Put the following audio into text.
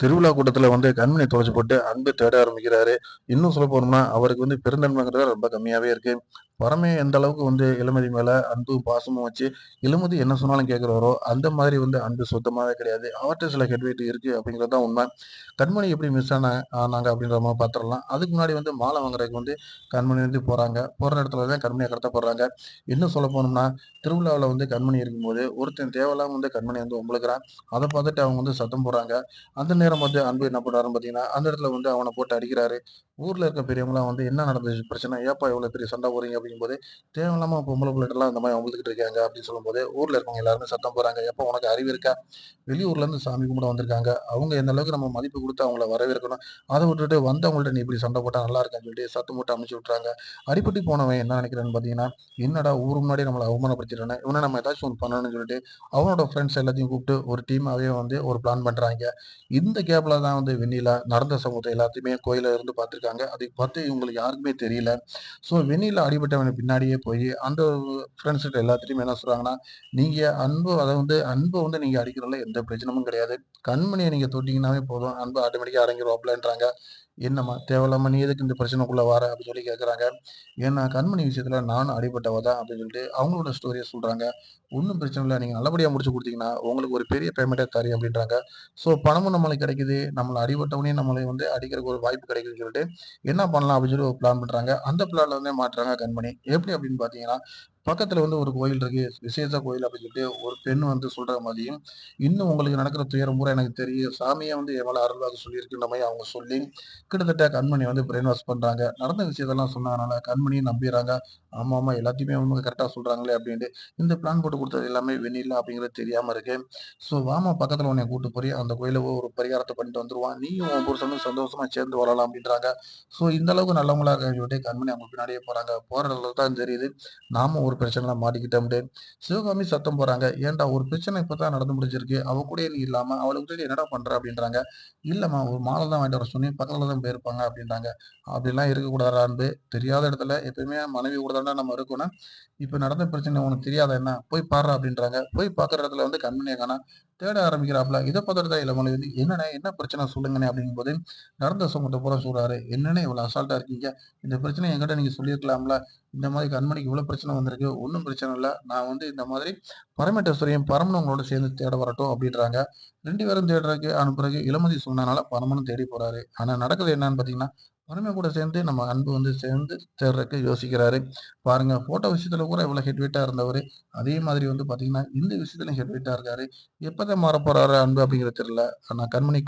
திருவிழா கூட்டத்துல வந்து கண்மணி தொலைச்சு போட்டு அன்பு தேட ஆரம்பிக்கிறாரு. இன்னும் சொல்ல போனோம்னா, அவருக்கு வந்து பெருந்தன்மைங்கிறது ரொம்ப கம்மியாவே இருக்கு. பரமே எந்த அளவுக்கு வந்து இளமதி மேல அன்பும், பாசமும் வச்சு, இளமதி என்ன சொன்னாலும் கேட்கிறவரோ, அந்த மாதிரி வந்து அன்பு சுத்தமாவே கிடையாது. அவர்ட்ட சில ஹெட்வெயிட் இருக்கு அப்படிங்கிறது தான் உண்மை. கண்மணி எப்படி ஆனாங்க அப்படின்ற மாரி பாத்துரலாம். அதுக்கு முன்னாடி வந்து மாலை வாங்குறதுக்கு வந்து கண்மணி வந்து போறாங்க. போற இடத்துல தான் கண்மணிய கடத்தப்படுறாங்க. இன்னும் சொல்ல போனோம்னா, திருவிழாவுல வந்து கண்மணி இருக்கும்போது, ஒருத்தன் தேவையில்லாம வந்து கண்மணிய வந்து வம்பிழுக்கிறான். அத பார்த்துட்டு அவங்க வந்து சத்தம் போடுறாங்க. அந்த நேரம் வந்து அன்பு என்ன பண்றாருன்னு பார்த்தீங்கன்னா, அந்த இடத்துல வந்து அவன போட்டு அடிக்கிறாரு. ஊர்ல இருக்க பெரியவங்கலாம் வந்து "என்ன நடந்துச்சு பிரச்சனை? ஏப்பா இவ்வளோ பெரிய சண்டை போடுறீங்க?" அப்படிங்கும்போது, "தேவையில்லாம பொம்பள புள்ளைட்டலாம் இந்த மாரி வம்பிழுத்துட்டு இருக்காங்க" அப்படின்னு சொல்லும்போது, ஊர்ல இருக்கவங்க எல்லாருமே சத்தம் போடுறாங்க. "எப்பா உனக்கு அறிவு இருக்கா? வெளியூர்லேருந்து சாமி கும்பிட வந்திருக்காங்க. அவங்க எந்த அளவுக்கு நம்ம மதிப்பு குடுத்து அவங்கள வரவேற்கணும். அத விட்டுட்டு வந்தவங்கள்ட்ட நீ இப்படி சண்டை போட்டா நல்லா இருக்கான்னு சொல்லிட்டு சத்தம் போட்டு அனுப்பிச்சு விட்டுறாங்க. அடிபட்டு போனவன் என்ன நினைக்கிறான்னு பார்த்தீங்கன்னா, என்னடா ஊர் முன்னாடி நம்மள அவமானப்படுத்திட்டானே! இவன நம்ம ஏதாச்சும் ஒண்ணு பண்ணணும்னு சொல்லிட்டு, அவனோட ஃப்ரெண்ட்ஸ் எல்லாத்தையும் கூப்பிட்டு ஒரு டீமாவே வந்து ஒரு பிளான் பண்றாங்க. இந்த கேப்ல தான் வந்து வெண்ணிலா நடந்த சம்பவத்த எல்லாத்தையுமே கோயில்ல இருந்து பார்த்துருக்காங்க. அதை பார்த்து இவங்களுக்கு யாருக்குமே தெரியல. ஸோ வெண்ணிலா அடிபட்டவனுக்கு பின்னாடியே போய் அந்த ஃப்ரெண்ட்ஸ் கிட்ட எல்லாத்துட்டயுமே என்ன சொல்றாங்கன்னா, நீங்க அன்ப வந்து நீங்க அடிக்கிறதுல எந்த பிரயோஜனமும் கிடையாது. கண்மணிய நீங்க தொட்டீங்கன்னாவே போதும். அன்பு ஆட்டோமேட்டிக்கா அடங்கிருவாப்லன்றாங்க. "என்னம்மா தேவையில்லாம நீ எதுக்கு இந்த பிரச்சனைக்குள்ள வார?" அப்படின்னு சொல்லி கேட்கறாங்க. ஏன்னா கண்மணி விஷயத்துல நானும் அடிபட்டவ தான் அப்படின்னு சொல்லிட்டு அவங்களோட ஸ்டோரிய சொல்றாங்க. "ஒண்ணும் பிரச்சனை இல்ல. நீங்க நல்லபடியா முடிச்சு குடுத்தீங்கன்னா, உங்களுக்கு ஒரு பெரிய பேமெண்ட்டே தரேன்" அப்படின்றாங்க. ஸோ பணமும் நம்மளுக்கு கிடைக்குது. நம்மள அடிபட்டவனையும் நம்மள வந்து அடிக்கிறதுக்கு ஒரு வாய்ப்பு கிடைக்குதுன்னு சொல்லிட்டு, என்ன பண்ணலாம் அப்படின்னு சொல்லி ஒரு பிளான் பண்றாங்க. அந்த பிளான்ல வந்து மாட்றாங்க கண்மணி. எப்படி அப்படின்னு பார்த்தீங்கன்னா, பக்கத்துல வந்து ஒரு கோயில் இருக்கு. விசேஷ கோயில் அப்படின்னு சொல்லிட்டு ஒரு பெண் வந்து சொல்ற மாதிரியும், இன்னும் உங்களுக்கு நடக்கிற துயரம் பூரா எனக்கு தெரியும். சாமியே வந்து என் மேல அருள்வாக்கு சொல்லியிருக்குன்ற மாரி அவங்க சொல்லி, கிட்டத்தட்ட கண்மணிய வந்து பிரெயின் வாஷ் பண்றாங்க. நடந்த விஷயத்தெல்லாம் சொன்னதுனால கண்மணியும் நம்பிர்றாங்க. ஆமாமா எல்லாத்தையுமே அவங்க கரெக்ட்டா சொல்றாங்களே அப்படின்ட்டு. இந்த பிளான் போட்டு குடுத்தது எல்லாமே வெண்ணிலா அப்படிங்கிறது தெரியாம இருக்கு. ஸோ வாம்மா பக்கத்துல உன்னைய கூட்டு போறேன். அந்த கோயில்ல ஒரு பரிகாரத்த பண்ணிட்டு வந்துருவான். நீயும் உன் புருஷனும் சந்தோஷமா சேர்ந்து வாழலாம் அப்படின்றாங்க. ஸோ இந்த அளவுக்கு நல்லவங்களா இருக்காங்கன்னு சொல்லிட்டு கண்மணி அவங்க பின்னாடியே போறாங்க. போற இடத்துல தான் தெரியுது. நாம ஒரு பிரச்சனையில மாட்டிக்கிட்டோம்ட்டு. சிவகாமி சத்தம் போடுறாங்க. "ஏன்டா ஒரு பிரச்சனை இப்ப தான் நடந்து முடிஞ்சிருக்கு. அவ கூடயே நீ இல்லாம அவள விட்டுட்டு என்னடா பண்ற?" அப்படின்றாங்க. "இல்லம்மா ஒரு மாலை தான் வாங்கிட்டு வர சொன்னேன். பக்கத்துல தான் போயிருப்பாங்க" அப்படின்றாங்க. "அப்படிலாம் இருக்கக்கூடாதுடா அன்பு. தெரியாத இடத்துல எப்பயுமே மனைவி கூட தான்டா நம்ம இருக்கணும். இப்ப நடந்த பிரச்சனை உனக்கு தெரியாதா என்ன? போய் பார்றா" அப்படின்றாங்க. போய் பார்க்குற இடத்துல வந்து கண்மணிய காணோம். தேட ஆரம்பிக்கிறாப்புல. இத பார்த்துட்டு தான் இளமலை வந்து, "என்னண்ணே என்ன பிரச்சனை சொல்லுங்கண்ணே" அப்படிங்கும்போது, நடந்த சம்பவத்த பூரா சொல்றாரு. "என்னண்ணே இவ்வளவு அசால்ட்டா இருக்கீங்க? இந்த பிரச்சனைய என்கிட்ட நீங்க சொல்லியிருக்கலாம்ல. இந்த மாதிரி கண்மணிக்கு இவ்வளவு பிரச்சனை வந்திருக்கு. ஒண்ணும் பிரச்சனை இல்ல. நான் வந்து இந்த மாதிரி பரமேட்டேஸ்வரியும், பரமனும் உங்களோட சேர்ந்து தேட வரட்டும்" அப்படின்றாங்க. 2 பேரும் தேடுறதுக்கு அனுப்புறதுக்கு இளமதி சொன்னனால பரமனும் தேடி போறாரு. ஆனா நடக்குது என்னன்னு பார்த்தீங்கன்னா, பரம கூட சேர்ந்து நம்ம அன்பு வந்து சேர்ந்து தேடுறதுக்கு யோசிக்கிறாரு. பாருங்க ஃபோட்டோ விஷயத்துல கூட இவ்வளவு ஹெட் வெயிட்டா இருந்தவரு, அதே மாதிரி வந்து பார்த்தீங்கன்னா, இந்த விஷயத்துலயும் ஹெட் வெயிட்டா இருக்காரு. எப்பதான் மாறப்போறாரு அன்பு அப்படிங்கிறது தெரியல. ஆனா கண்மணி